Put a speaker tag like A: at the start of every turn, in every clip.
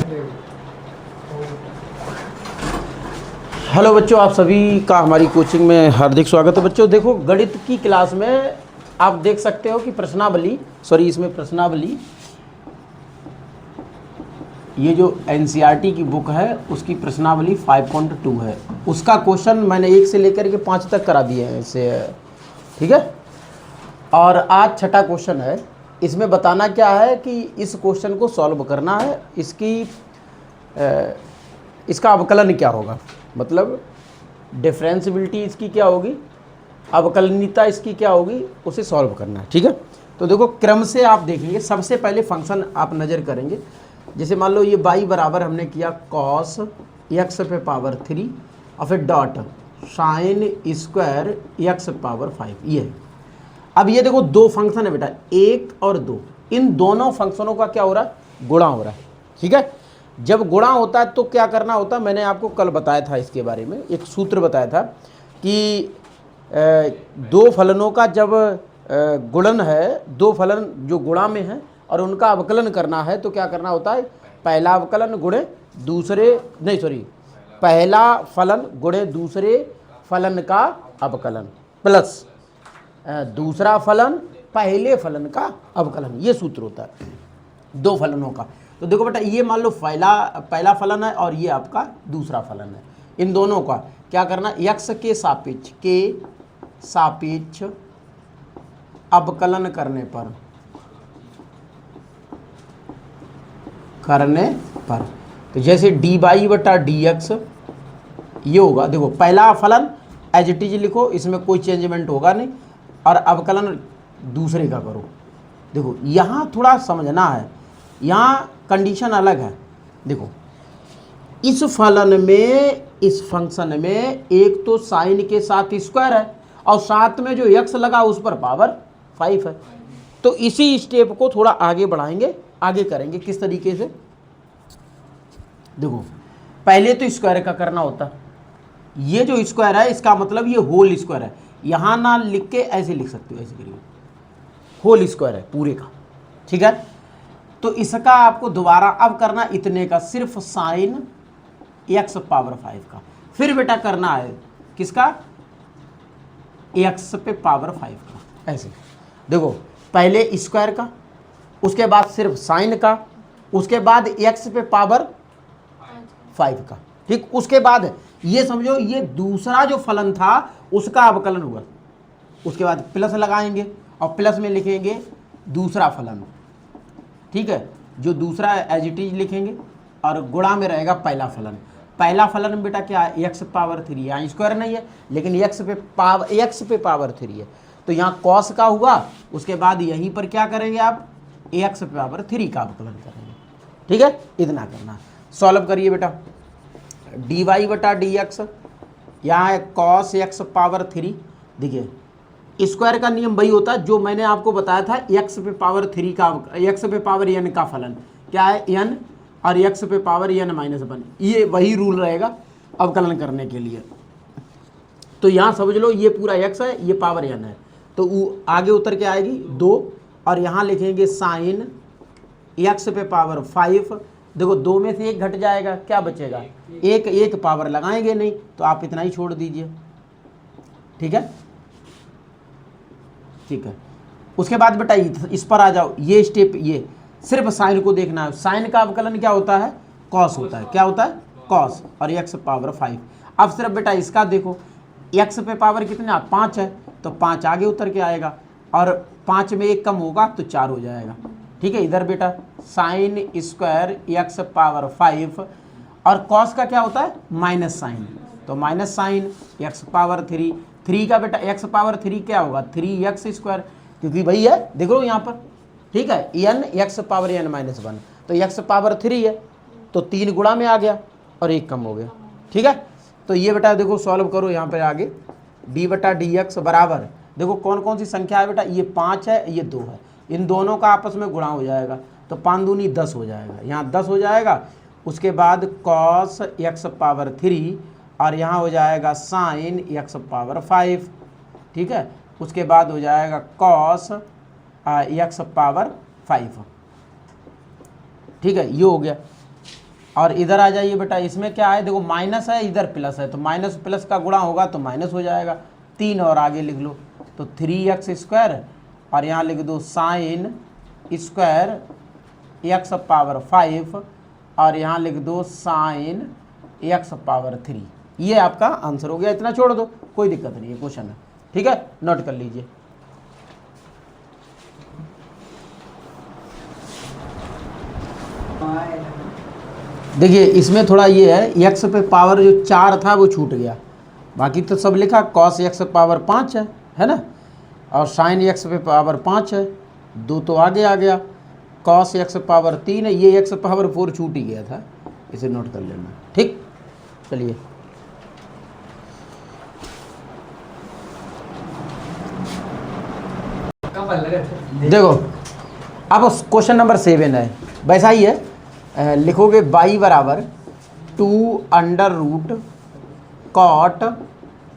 A: Hello बच्चों, आप सभी का हमारी कोचिंग में हार्दिक स्वागत है। बच्चों देखो, गणित की क्लास में आप देख सकते हो कि इसमें प्रश्नावली, ये जो एनसीईआरटी की बुक है उसकी प्रश्नावली 5.2 है। उसका क्वेश्चन मैंने 1 से लेकर के 5 तक करा दिए हैं इससे, ठीक है। और आज छठा क्वेश्चन है। इसमें बताना क्या है कि इस क्वेश्चन को सॉल्व करना है। इसका अवकलन क्या होगा, मतलब डिफरेंशिबिलिटी इसकी क्या होगी, अवकलनीयता इसकी क्या होगी, उसे सॉल्व करना है, ठीक है। तो देखो, क्रम से आप देखेंगे। सबसे पहले फंक्शन आप नज़र करेंगे। जैसे मान लो ये y बराबर हमने किया cos x पे पावर 3 और फिर dot sine square x power 5, ये है। अब ये देखो, दो फंक्शन है बेटा, 1 और 2। इन दोनों फंक्शनों का क्या हो रहा है, गुणा हो रहा है, ठीक है। जब गुणा होता है तो क्या करना होता है, मैंने आपको कल बताया था इसके बारे में, एक सूत्र बताया था कि दो फलनों का जब गुणन है, दो फलन जो गुणा में है और उनका अवकलन करना है तो क्या करना होता है, पहला अवकलन गुणे पहला फलन गुणे दूसरे फलन का अवकलन प्लस दूसरा फलन पहले फलन का अवकलन। ये सूत्र होता है दो फलनों का। तो देखो बेटा, ये मान लो पहला फलन है और ये आपका दूसरा फलन है। इन दोनों का क्या करना, x के सापेक्ष अवकलन करने पर तो जैसे dy बटा dx ये होगा। देखो, पहला फलन एज इट इज लिखो, इसमें कोई चेंजमेंट होगा नहीं, और अवकलन दूसरे का करो। देखो, यहाँ थोड़ा समझना है, यहाँ कंडीशन अलग है। देखो, इस फलन में, इस फंक्शन में एक तो साइन के साथ स्क्वायर है और साथ में जो x लगा उस पर पावर 5 है। तो इसी स्टेप को थोड़ा आगे बढ़ाएंगे, आगे करेंगे किस तरीके से। देखो, पहले तो स्क्वायर का करना होता, ये जो स्क्वायर है इसका मतलब ये होल स्क्वायर है। यहाँ ना लिख के ऐसे लिख सकते हो, ऐसे करिए, होल स्क्वायर है पूरे का, ठीक है। तो इसका आपको दोबारा अब करना इतने का, सिर्फ साइन x पावर 5 का। फिर बेटा करना है किसका, x पे पावर 5 का, ऐसे। देखो, पहले स्क्वायर का, उसके बाद सिर्फ साइन का, उसके बाद x पे पावर 5 का, ठीक। उसके बाद ये समझो, ये दूसरा जो फलन था उसका अवकलन हुआ। उसके बाद प्लस लगाएंगे और प्लस में लिखेंगे दूसरा फलन, ठीक है। जो दूसरा एज इट इज लिखेंगे और गुणा में रहेगा पहला फलन। पहला फलन बेटा क्या है, x पावर 3 है। यहाँ स्क्वायर नहीं है लेकिन x पे पावर 3 है। तो यहाँ cos का हुआ, उसके बाद यहीं पर क्या करेंगे आप, x पे पावर 3 का अवकलन करेंगे, ठीक है। इतना करना, सॉल्व करिए बेटा। dy बटा dx, यहाँ है cos x पावर 3। देखिए, स्क्वायर का नियम वही होता है जो मैंने आपको बताया था, x पे पावर 3 का, x पे पावर n का फलन क्या है, n, और x पे पावर n-1, ये वही रूल रहेगा अवकलन करने के लिए। तो यहाँ समझ लो, ये पूरा x है, ये पावर n है, तो वो आगे उतर के आएगी 2, और यहाँ लिखेंगे साइन x पे पावर 5। देखो, 2 में से 1 घट जाएगा, क्या बचेगा, एक पावर लगाएंगे नहीं, तो आप इतना ही छोड़ दीजिए, ठीक है, ठीक है। उसके बाद बेटा इस पर आ जाओ, ये स्टेप, ये सिर्फ साइन को देखना है। साइन का अवकलन क्या होता है, कॉस होता है। क्या होता है, कॉस, और x पावर 5। अब सिर्फ बेटा इसका देखो, x पे पावर कितना, 5 है, तो 5 आगे उतर के आएगा, और 5 में 1 कम होगा तो 4 हो जाएगा, ठीक है। इधर बेटा साइन स्क्वायर x पावर 5, और कॉस का क्या होता है, माइनस साइन, तो माइनस साइन x पावर 3 का बेटा x पावर 3 क्या होगा, 3x स्क्वायर, क्योंकि वही है, देख लो यहाँ पर, ठीक है। n x पावर n-1, तो x पावर 3 है, तो 3 गुणा में आ गया और 1 कम हो गया, ठीक है। तो ये बेटा देखो, सॉल्व करो यहाँ पे आगे, d बटा dx बराबर, देखो कौन कौन सी संख्या है बेटा, ये 5 है, ये 2 है, इन दोनों का आपस में गुणा हो जाएगा, तो 5 दूनी 10 हो जाएगा, यहाँ 10 हो जाएगा। उसके बाद cos x पावर 3, और यहाँ हो जाएगा साइन x पावर 5, ठीक है। उसके बाद हो जाएगा cos x पावर 5, ठीक है, ये हो गया। और इधर आ जाइए बेटा, इसमें क्या है देखो, माइनस है इधर प्लस है, तो माइनस प्लस का गुणा होगा तो माइनस हो जाएगा। 3 और आगे लिख लो तो 3x² और यहाँ लिख दो साइन स्क्वायर x पावर 5 और यहाँ लिख दो साइन x पावर 3। ये आपका आंसर हो गया। इतना छोड़ दो, कोई दिक्कत नहीं है, क्वेश्चन है, ठीक है, नोट कर लीजिए। देखिए इसमें थोड़ा ये है, x पे पावर जो 4 था वो छूट गया, बाकी तो सब लिखा। cos x पावर 5 है ना, और साइन x पे पावर 5 है, 2 तो आगे आ गया। cos x पावर 3 है, ये x पावर 4 छूट ही गया था, इसे नोट कर लेना, ठीक। चलिए देखो, अब क्वेश्चन नंबर 7 है, वैसा ही है। लिखोगे y बराबर 2√cot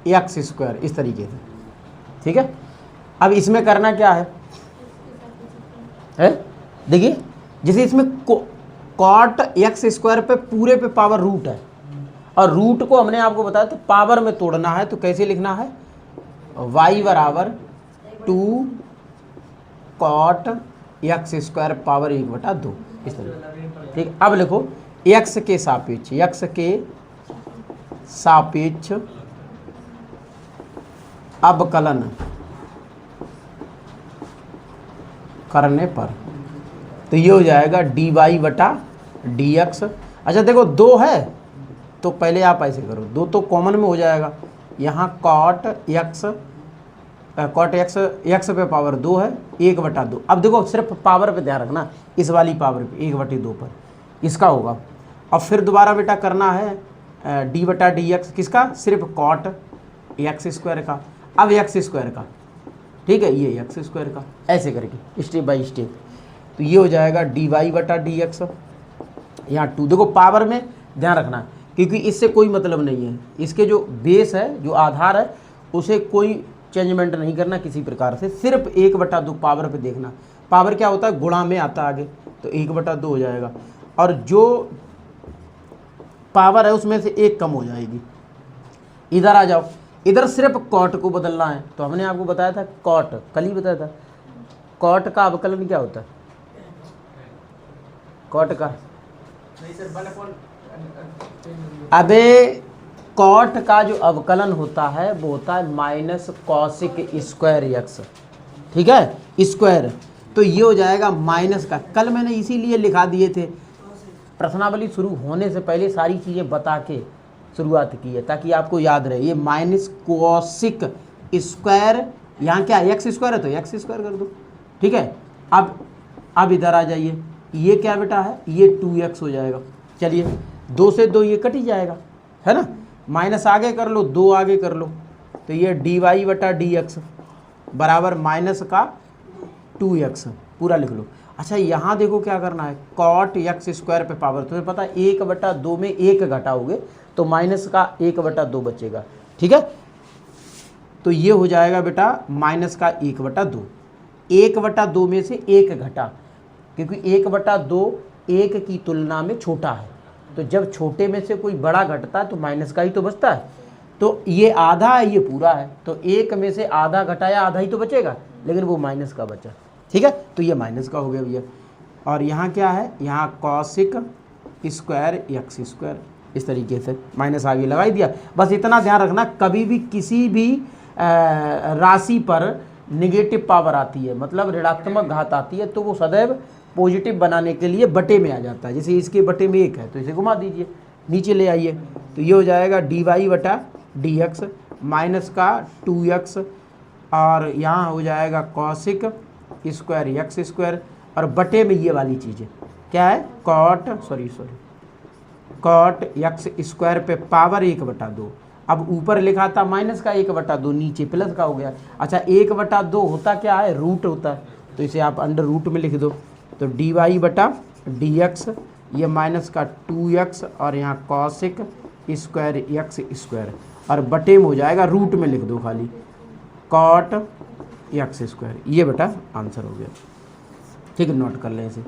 A: x², इस तरीके से, ठीक है। अब इसमें करना क्या है, देखिए जैसे इसमें cot x² पे पूरे पे पावर रूट है, और रूट को हमने आपको बताया तो पावर में तोड़ना है, तो कैसे लिखना है, y बराबर 2cot x² पावर 1/2, इस तरह, ठीक। अब लिखो x के सापेक्ष अवकलन करने पर, तो ये हो जाएगा dy/dx। अच्छा देखो 2 है तो पहले आप ऐसे करो, 2 तो कॉमन में हो जाएगा, यहाँ cot x पे पावर 2 है, 1/2। अब देखो सिर्फ पावर पे ध्यान रखना, इस वाली पावर पे 1/2 पर इसका होगा। अब फिर दोबारा बेटा करना है d/dx, किसका, सिर्फ cot x² का, अब x² का, ठीक है, ये x² का, ऐसे करके स्टेप बाय स्टेप। तो ये हो जाएगा dy/dx, यहाँ 2, देखो पावर में ध्यान रखना क्योंकि इससे कोई मतलब नहीं है, इसके जो बेस है, जो आधार है, उसे कोई चेंजमेंट नहीं करना किसी प्रकार से, सिर्फ 1/2 पावर पे देखना। पावर क्या होता है, गुणा में आता आगे, तो 1/2 हो जाएगा, और जो पावर है उसमें से 1 कम हो जाएगी। इधर आ जाओ, इधर सिर्फ कॉट को बदलना है, तो हमने आपको बताया था कॉट, कल ही बताया था, कॉट का अवकलन क्या होता है, कॉट का, अबे कॉट का जो अवकलन होता है वो होता है माइनस कॉसिक स्क्वायर x, ठीक है, स्क्वायर। तो ये हो जाएगा माइनस का, कल मैंने इसीलिए लिखा दिए थे, प्रश्नावली शुरू होने से पहले सारी चीज़ें बता के शुरुआत की है ताकि आपको याद रहे। ये माइनस कॉसिक स्क्वायर, यहाँ क्या x² है तो x² कर दो, ठीक है। अब इधर आ जाइए, ये क्या बेटा है, ये 2x हो जाएगा। चलिए 2 से 2 ये कट ही जाएगा, है ना, माइनस आगे कर लो, 2 आगे कर लो, तो ये dy/dx बराबर माइनस का 2x, पूरा लिख लो। अच्छा यहाँ देखो क्या करना है, cot x² पे पावर, तुम्हें पता है 1/2 में 1 घटाओगे तो माइनस का 1/2 बचेगा, ठीक है। तो ये हो जाएगा बेटा माइनस का 1/2, 1/2 में से 1 घटा, क्योंकि 1/2 1 की तुलना में छोटा है, तो जब छोटे में से कोई बड़ा घटता है तो माइनस का ही तो बचता है। तो ये आधा है, ये पूरा है, तो 1 में से आधा घटाया, आधा ही तो बचेगा, लेकिन वो माइनस का बचा, ठीक है। तो ये माइनस का हो गया भैया। और यहाँ क्या है, यहाँ कॉसिक स्क्वायर x², इस तरीके से माइनस आगे लगा ही दिया। बस इतना ध्यान रखना, कभी भी किसी भी राशि पर निगेटिव पावर आती है, मतलब ऋणात्मक घात आती है, तो वो सदैव पॉजिटिव बनाने के लिए बटे में आ जाता है। जैसे इसके बटे में 1 है तो इसे घुमा दीजिए, नीचे ले आइए, तो ये हो जाएगा dy/dx माइनस का 2x, और यहाँ हो जाएगा कॉसिक स्क्वायर x², और बटे में ये वाली चीज़ें क्या है, cot x² पे पावर 1/2। अब ऊपर लिखा था माइनस का 1/2, नीचे प्लस का हो गया। अच्छा 1/2 होता क्या है, रूट होता है, तो इसे आप अंडर रूट में लिख दो, तो dy/dx ये माइनस का 2x और यहाँ कॉसिक स्क्वायर x², और बटे में हो जाएगा, रूट में लिख दो खाली cot x²। ये बेटा आंसर हो गया, ठीक है, नोट कर लें इसे।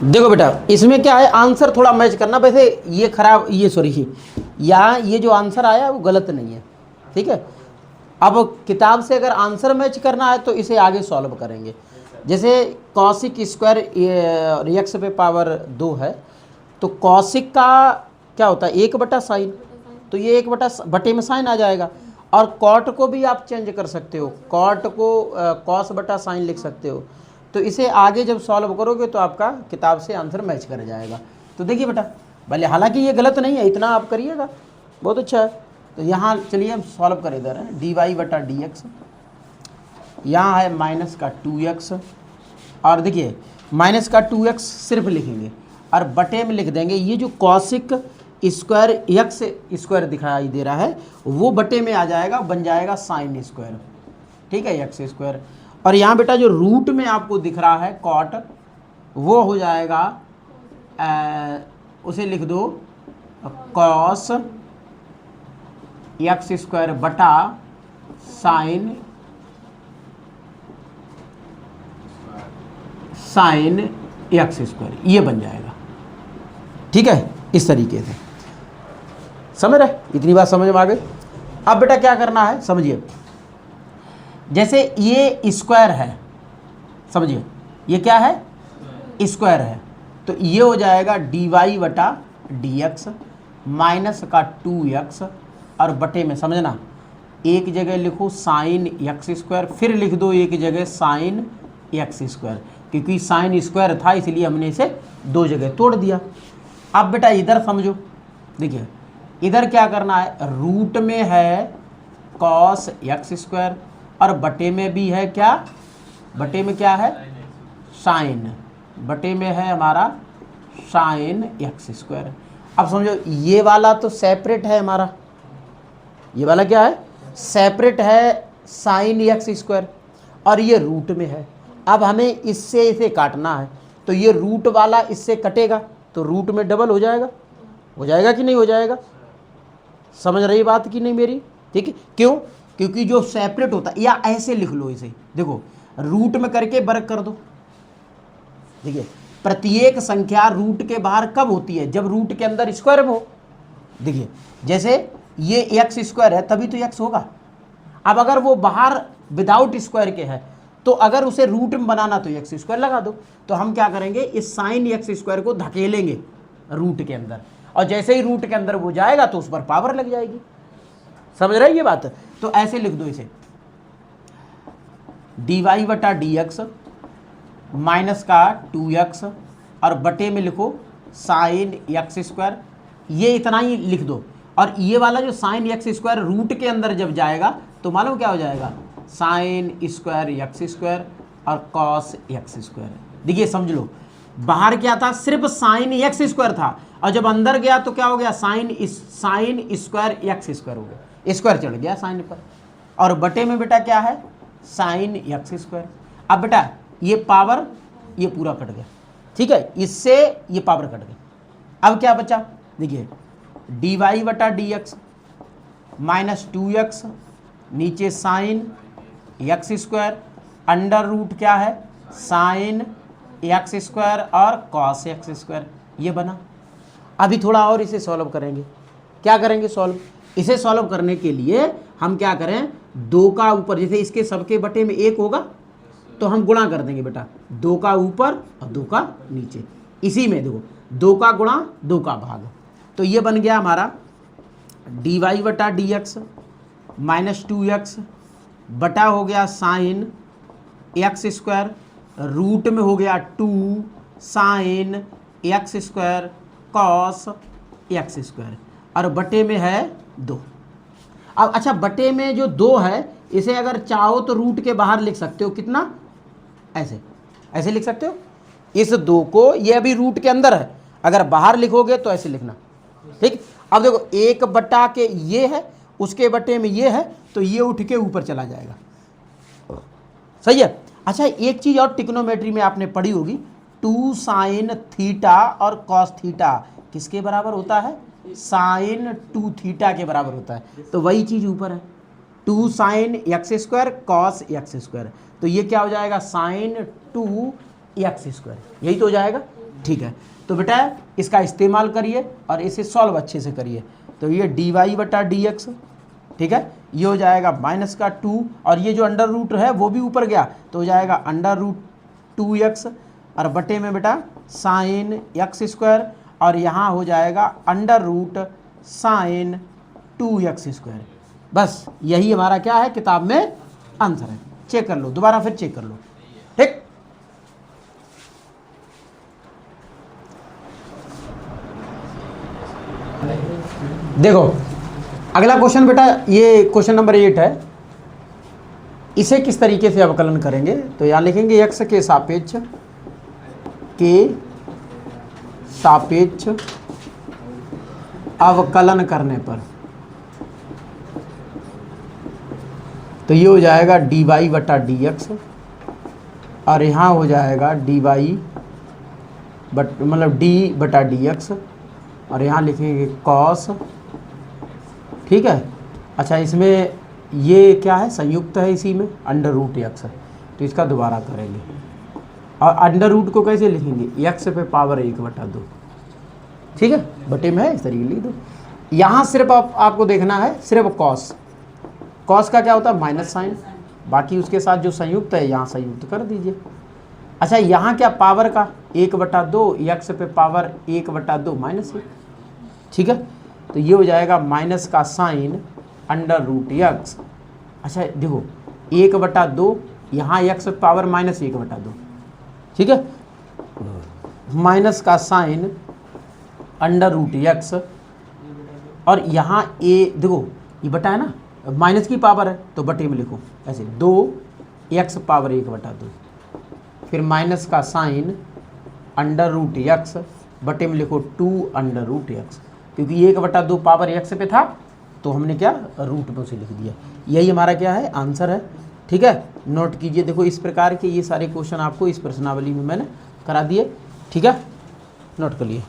A: देखो बेटा इसमें क्या है, आंसर थोड़ा मैच करना। वैसे ये खराब, ये सॉरी, यहाँ ये जो आंसर आया वो गलत नहीं है, ठीक है। अब किताब से अगर आंसर मैच करना है तो इसे आगे सॉल्व करेंगे। जैसे कॉसिक स्क्वायर एक्स पे पावर 2 है, तो कॉसिक का क्या होता है 1/sin, तो ये 1/बटे में साइन आ जाएगा। और कॉट को भी आप चेंज कर सकते हो, कॉट को cos/sin लिख सकते हो। तो इसे आगे जब सॉल्व करोगे तो आपका किताब से आंसर मैच कर जाएगा। तो देखिए बेटा, भले हालांकि ये गलत नहीं है, इतना आप करिएगा, बहुत अच्छा है। तो यहाँ चलिए हम सॉल्व कर इधर है, dy/dx, यहाँ है माइनस का 2x, और देखिए माइनस का 2x सिर्फ लिखेंगे और बटे में लिख देंगे ये जो कॉसिक स्क्वायर एक्स स्क्वायर दिखाई दे रहा है वो बटे में आ जाएगा, बन जाएगा साइन स्क्वायर, ठीक है, एक्स स्क्वायर। और यहाँ बेटा जो रूट में आपको दिख रहा है कॉट, वो हो जाएगा उसे लिख दो कॉस एक्स स्क्वायर बटा साइन एक्स स्क्वायर, ये बन जाएगा, ठीक है। इस तरीके से समझ रहे, इतनी बात समझ में आ गई। अब बेटा क्या करना है समझिए, जैसे ये स्क्वायर है, समझिए ये क्या है स्क्वायर है, तो ये हो जाएगा dy/dx माइनस का 2x और बटे में, समझना एक जगह लिखो साइन एक्स स्क्वायर, फिर लिख दो एक जगह साइन एक्स स्क्वायर, क्योंकि साइन स्क्वायर था इसलिए हमने इसे 2 जगह तोड़ दिया। अब बेटा इधर समझो, देखिए इधर क्या करना है, रूट में है कॉस एक्स स्क्वायर और बटे में भी है क्या, बटे में क्या है साइन, बटे में है हमारा साइन एक्स स्क्वायर। अब समझो ये वाला तो सेपरेट है हमारा, ये वाला क्या है सेपरेट है साइन एक्स स्क्वायर, और ये रूट में है। अब हमें इससे इसे काटना है, तो ये रूट वाला इससे कटेगा तो रूट में डबल हो जाएगा कि नहीं हो जाएगा, समझ रही बात कि नहीं मेरी, ठीक है। क्यों, क्योंकि जो सेपरेट होता है, या ऐसे लिख लो इसे, देखो रूट में करके वर्ग कर दो। देखिए प्रत्येक संख्या रूट के बाहर कब होती है, जब रूट के अंदर स्क्वायर हो। देखिए जैसे ये एक्स स्क्वायर है तभी तो एक्स होगा। अब अगर वो बाहर विदाउट स्क्वायर के है तो अगर उसे रूट में बनाना तो एक्स स्क्वायर लगा दो। तो हम क्या करेंगे, इस साइन एक्स स्क्वायर को धकेलेंगे रूट के अंदर, और जैसे ही रूट के अंदर वो जाएगा तो उस पर पावर लग जाएगी, समझ रहे ये बात। तो ऐसे लिख दो इसे dy/dx माइनस का 2x और बटे में लिखो साइन एक्स स्क्वायर, ये इतना ही लिख दो। और ये वाला जो साइन एक्स स्क्वायर रूट के अंदर जब जाएगा तो मालूम क्या हो जाएगा, साइन स्क्वायर एक्स स्क्वायर और कॉस एक्स स्क्वायर। देखिए समझ लो, बाहर क्या था, सिर्फ साइन एक्स स्क्वायर था, और जब अंदर गया तो क्या हो गया, साइन स्क्वायर एक्स स्क्वायर हो गया, स्क्वायर चढ़ गया साइन पर, और बटे में बेटा क्या है साइन एक्स स्क्वायर। अब बेटा ये पावर ये पूरा कट गया, ठीक है, इससे ये पावर कट गई। अब क्या बचा, देखिए dy/dx माइनस 2x नीचे sine x square under root क्या है साइन एक्स स्क्वायर और कॉस एक्स स्क्वायर, ये बना। अभी थोड़ा और इसे सॉल्व करेंगे, क्या करेंगे सॉल्व, इसे सॉल्व करने के लिए हम क्या करें, 2 का ऊपर, जैसे इसके सबके बटे में 1 होगा तो हम गुणा कर देंगे बेटा, 2 का ऊपर और 2 का नीचे, इसी में देखो 2 का गुणा 2 का भाग, तो ये बन गया हमारा dy/dx माइनस 2x बटा हो गया साइन एक्स स्क्वायर, रूट में हो गया 2 sign x square cos x square, और बटे में है 2। अब अच्छा बटे में जो 2 है इसे अगर चाहो तो रूट के बाहर लिख सकते हो, कितना, ऐसे लिख सकते हो, इस 2 को, ये अभी रूट के अंदर है, अगर बाहर लिखोगे तो ऐसे लिखना, ठीक। अब देखो 1 बटा के ये है, उसके बटे में ये है, तो ये उठ के ऊपर चला जाएगा, सही है। अच्छा एक चीज और ट्रिग्नोमेट्री में आपने पढ़ी होगी, 2 साइन थीटा और कॉस थीटा किसके बराबर होता है, साइन 2 थीटा के बराबर होता है, तो वही चीज ऊपर है, 2 sign x square cos x square, तो ये क्या हो जाएगा साइन 2 एक्स स्क्वायर, यही तो हो जाएगा। ठीक है, तो बेटा इसका इस्तेमाल करिए और इसे सॉल्व अच्छे से करिए। तो ये डी वाई बटा डी एक्स, ठीक है, ये हो जाएगा माइनस का 2 और ये जो अंडर रूट है वो भी ऊपर गया तो हो जाएगा अंडर रूट 2x और बटे में बेटा साइन एक्स स्क्वायर और यहाँ हो जाएगा under root sine 2x square. बस यही हमारा क्या है किताब में आंसर है। चेक कर लो, दोबारा फिर चेक कर लो, ठीक। देखो अगला क्वेश्चन बेटा, ये क्वेश्चन नंबर 8 है। इसे किस तरीके से अवकलन करेंगे, तो यहाँ लिखेंगे x के सापेक्ष अवकलन करने पर, तो ये हो जाएगा डी वाई बटा डी एक्स और यहाँ हो जाएगा डी वाई मतलब डी बटा डी एक्स और यहाँ लिखेंगे कॉस, ठीक है। अच्छा, इसमें ये क्या है, संयुक्त है, इसी में अंडर रूट एक्स है, तो इसका दोबारा करेंगे और अंडर रूट को कैसे लिखेंगे, एक्स पे पावर 1/2, ठीक है, बटे में है, इस तरीके लिख दो। यहाँ सिर्फ आपको देखना है सिर्फ कॉस, कॉस का क्या होता है माइनस साइन, बाकी उसके साथ जो संयुक्त है यहाँ संयुक्त कर दीजिए। अच्छा, यहाँ क्या पावर का 1/2, एक्स पे पावर 1/2 -1, ठीक है, तो ये हो जाएगा माइनस का साइन अंडर रूट एक्स। अच्छा देखो 1/2, यहाँ एक्स पावर -1/2, ठीक है, माइनस का साइन अंडर रूट एक्स और यहाँ ए देखो ये बटा है ना, माइनस की पावर है तो बटे में लिखो ऐसे 2x पावर 1/2, फिर माइनस का साइन अंडर रूट एक्स बटे में लिखो 2 अंडर रूट एक्स, क्योंकि 1/2 पावर एक्स पे था तो हमने क्या रूट में उसे लिख दिया। यही हमारा क्या है आंसर है, ठीक है। नोट कीजिए, देखो इस प्रकार के ये सारे क्वेश्चन आपको इस प्रश्नावली में मैंने करा दिए, ठीक है, नोट कर लिए।